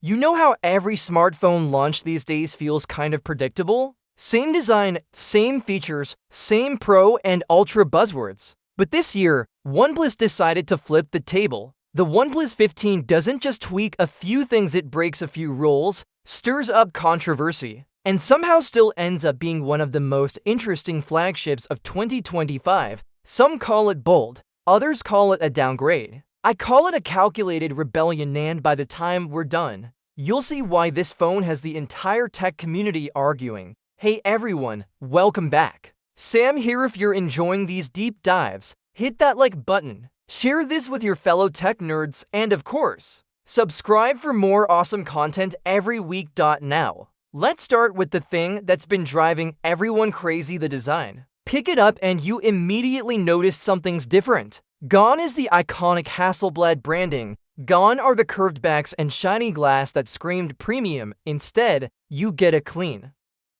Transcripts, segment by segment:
You know how every smartphone launch these days feels kind of predictable? Same design, same features, same Pro and Ultra buzzwords. But this year, OnePlus decided to flip the table. The OnePlus 15 doesn't just tweak a few things, it breaks a few rules, stirs up controversy, and somehow still ends up being one of the most interesting flagships of 2025. Some call it bold, others call it a downgrade. I call it a calculated rebellion, and by the time we're done, you'll see why this phone has the entire tech community arguing. Hey everyone, welcome back. Sam here. If you're enjoying these deep dives, hit that like button, share this with your fellow tech nerds, and of course, subscribe for more awesome content every week. Now, let's start with the thing that's been driving everyone crazy, the design. Pick it up and you immediately notice something's different. Gone is the iconic Hasselblad branding. Gone are the curved backs and shiny glass that screamed premium. Instead, you get a clean,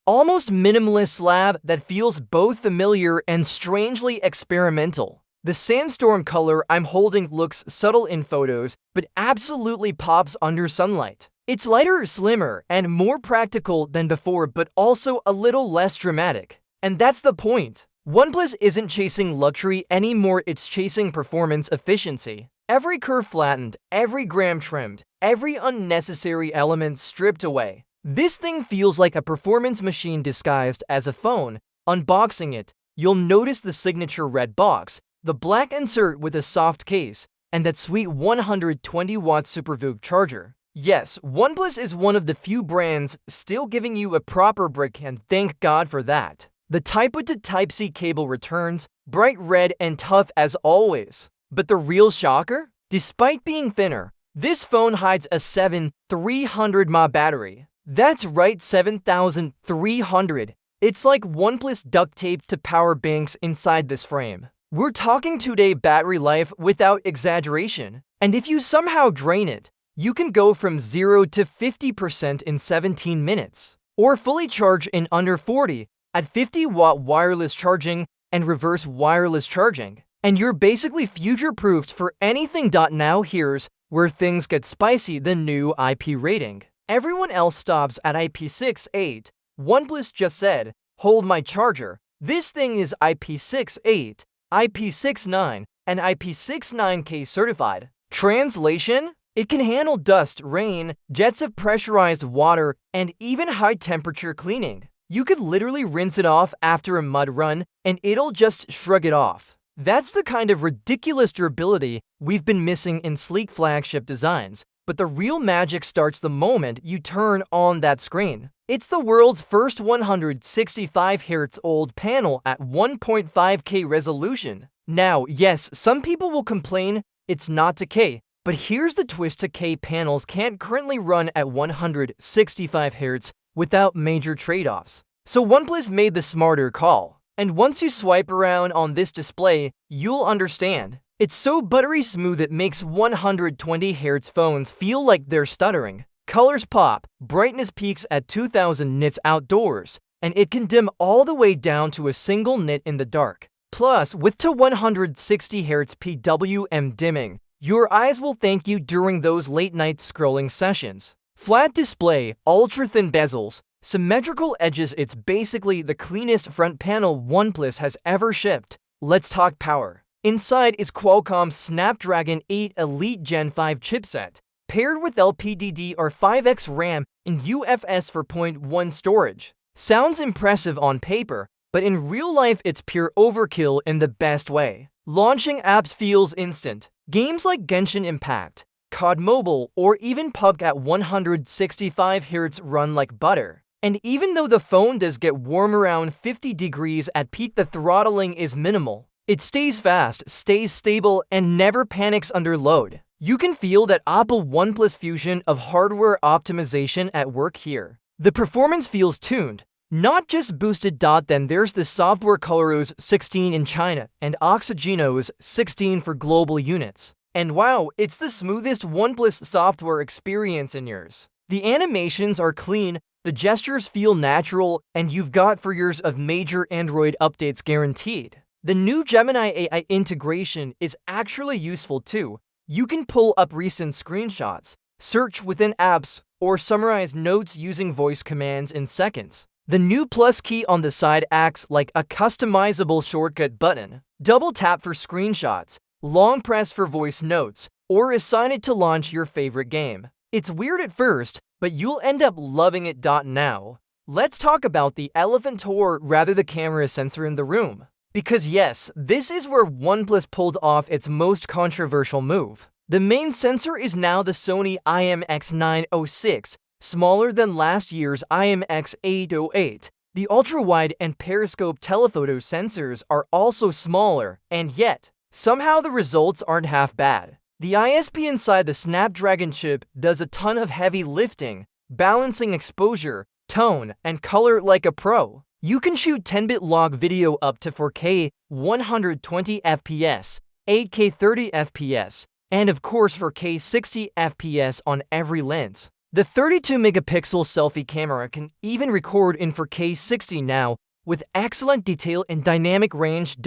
almost minimalist slab that feels both familiar and strangely experimental. The sandstorm color I'm holding looks subtle in photos, but absolutely pops under sunlight. It's lighter, slimmer, and more practical than before, but also a little less dramatic. And that's the point. OnePlus isn't chasing luxury anymore, it's chasing performance efficiency. Every curve flattened, every gram trimmed, every unnecessary element stripped away. This thing feels like a performance machine disguised as a phone. Unboxing it, you'll notice the signature red box, the black insert with a soft case, and that sweet 120-watt SuperVOOC charger. Yes, OnePlus is one of the few brands still giving you a proper brick, and thank God for that. The Type-A to Type-C cable returns, bright red and tough as always. But the real shocker? Despite being thinner, this phone hides a 7,300 mAh battery. That's right, 7,300. It's like OnePlus duct tape to power banks inside this frame. We're talking 2-day battery life without exaggeration. And if you somehow drain it, you can go from 0 to 50% in 17 minutes. Or fully charge in under 40 at 50-watt wireless charging and reverse wireless charging. And you're basically future-proofed for anything. Now here's where things get spicy, the new IP rating. Everyone else stops at IP6.8. OnePlus just said, hold my charger. This thing is IP6.8, IP6.9, and IP6.9K certified. Translation? It can handle dust, rain, jets of pressurized water, and even high-temperature cleaning. You could literally rinse it off after a mud run, and it'll just shrug it off. That's the kind of ridiculous durability we've been missing in sleek flagship designs. But the real magic starts the moment you turn on that screen. It's the world's first 165Hz OLED panel at 1.5K resolution. Now, yes, some people will complain it's not to K, but here's the twist: to K panels can't currently run at 165Hz without major trade-offs. So OnePlus made the smarter call. And once you swipe around on this display, you'll understand. It's so buttery smooth it makes 120Hz phones feel like they're stuttering. Colors pop, brightness peaks at 2000 nits outdoors, and it can dim all the way down to a single nit in the dark. Plus, with to 160Hz PWM dimming, your eyes will thank you during those late-night scrolling sessions. Flat display, ultra-thin bezels, symmetrical edges, it's basically the cleanest front panel OnePlus has ever shipped. Let's talk power. Inside is Qualcomm's Snapdragon 8 Elite Gen 5 chipset, paired with LPDDR5X RAM and UFS 4.1 storage. Sounds impressive on paper, but in real life it's pure overkill in the best way. Launching apps feels instant. Games like Genshin Impact, COD Mobile, or even PUBG at 165Hz run like butter. And even though the phone does get warm around 50 degrees at peak, the throttling is minimal. It stays fast, stays stable, and never panics under load. You can feel that Apple OnePlus fusion of hardware optimization at work here. The performance feels tuned, not just boosted. Then there's the software ColorOS 16 in China and Oxygenos 16 for global units. And wow, it's the smoothest OnePlus software experience in years. The animations are clean, the gestures feel natural, and you've got 4 years of major Android updates guaranteed. The new Gemini AI integration is actually useful too. You can pull up recent screenshots, search within apps, or summarize notes using voice commands in seconds. The new plus key on the side acts like a customizable shortcut button. Double tap for screenshots, long press for voice notes, or assign it to launch your favorite game. It's weird at first, but you'll end up loving it. Now, let's talk about the elephant or rather the camera sensor in the room. Because yes, this is where OnePlus pulled off its most controversial move. The main sensor is now the Sony IMX906, smaller than last year's IMX808. The ultra-wide and periscope telephoto sensors are also smaller, and yet, somehow the results aren't half bad. The ISP inside the Snapdragon chip does a ton of heavy lifting, balancing exposure, tone, and color like a pro. You can shoot 10-bit log video up to 4K 120 FPS, 8K 30 FPS, and of course 4K 60 FPS on every lens. The 32-megapixel selfie camera can even record in 4K 60 now, with excellent detail and dynamic range.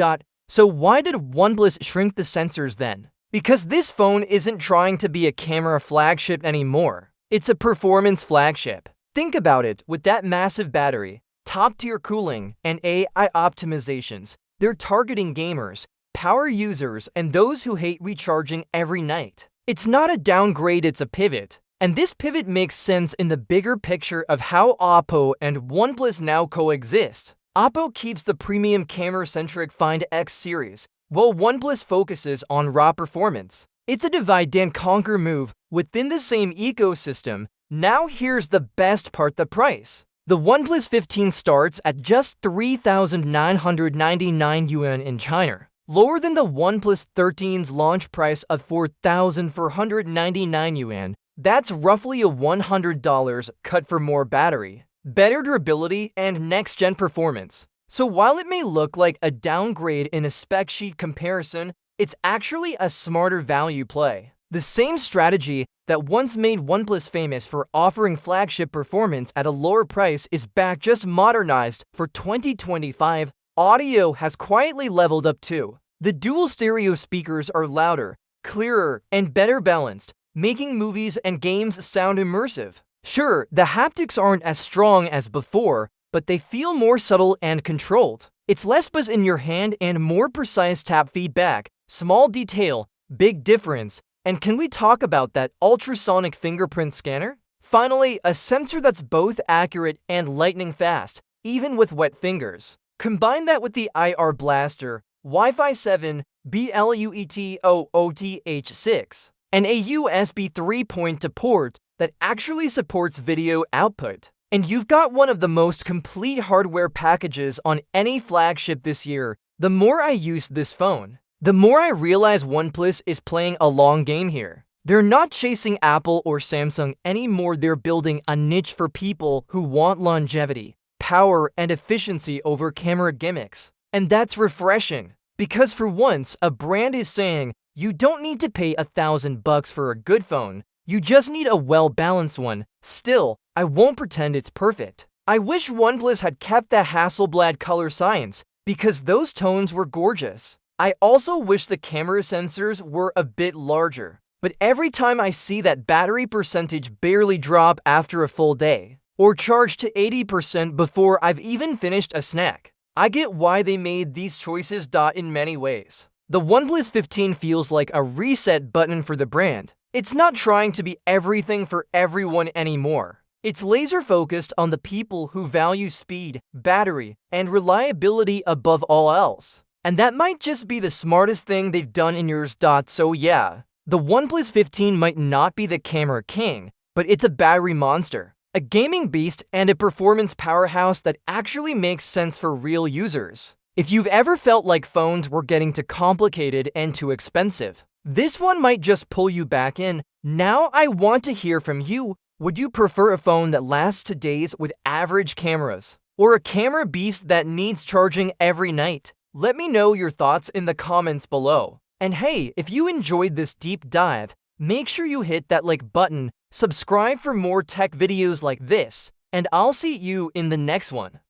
So why did OnePlus shrink the sensors then? Because this phone isn't trying to be a camera flagship anymore. It's a performance flagship. Think about it, with that massive battery, top-tier cooling, and AI optimizations, they're targeting gamers, power users, and those who hate recharging every night. It's not a downgrade, it's a pivot. And this pivot makes sense in the bigger picture of how Oppo and OnePlus now coexist. Oppo keeps the premium camera-centric Find X series, while OnePlus focuses on raw performance. It's a divide-and-conquer move within the same ecosystem. Now here's the best part, the price. The OnePlus 15 starts at just 3,999 yuan in China, lower than the OnePlus 13's launch price of 4,499 yuan. That's roughly a $100 cut for more battery, better durability, and next-gen performance. So while it may look like a downgrade in a spec sheet comparison, it's actually a smarter value play. The same strategy that once made OnePlus famous for offering flagship performance at a lower price is back, just modernized. For 2025, audio has quietly leveled up too. The dual stereo speakers are louder, clearer, and better balanced, making movies and games sound immersive. Sure, the haptics aren't as strong as before, but they feel more subtle and controlled. It's less buzz in your hand and more precise tap feedback. Small detail, big difference. And can we talk about that ultrasonic fingerprint scanner? Finally, a sensor that's both accurate and lightning fast, even with wet fingers. Combine that with the IR Blaster, Wi-Fi 7, BLUETOOTH6, and a USB 3.2 port that actually supports video output. And you've got one of the most complete hardware packages on any flagship this year. The more I use this phone, the more I realize OnePlus is playing a long game here. They're not chasing Apple or Samsung anymore. They're building a niche for people who want longevity, power, and efficiency over camera gimmicks. And that's refreshing, because for once, a brand is saying, you don't need to pay $1,000 for a good phone. You just need a well-balanced one. Still, I won't pretend it's perfect. I wish OnePlus had kept the Hasselblad color science, because those tones were gorgeous. I also wish the camera sensors were a bit larger. But every time I see that battery percentage barely drop after a full day, or charge to 80% before I've even finished a snack, I get why they made these choices. In many ways, the OnePlus 15 feels like a reset button for the brand. It's not trying to be everything for everyone anymore. It's laser-focused on the people who value speed, battery, and reliability above all else. And that might just be the smartest thing they've done in years. So yeah, the OnePlus 15 might not be the camera king, but it's a battery monster, a gaming beast, and a performance powerhouse that actually makes sense for real users. If you've ever felt like phones were getting too complicated and too expensive, this one might just pull you back in. Now I want to hear from you. Would you prefer a phone that lasts 2 days with average cameras, or a camera beast that needs charging every night? Let me know your thoughts in the comments below. And hey, if you enjoyed this deep dive, make sure you hit that like button, subscribe for more tech videos like this, and I'll see you in the next one.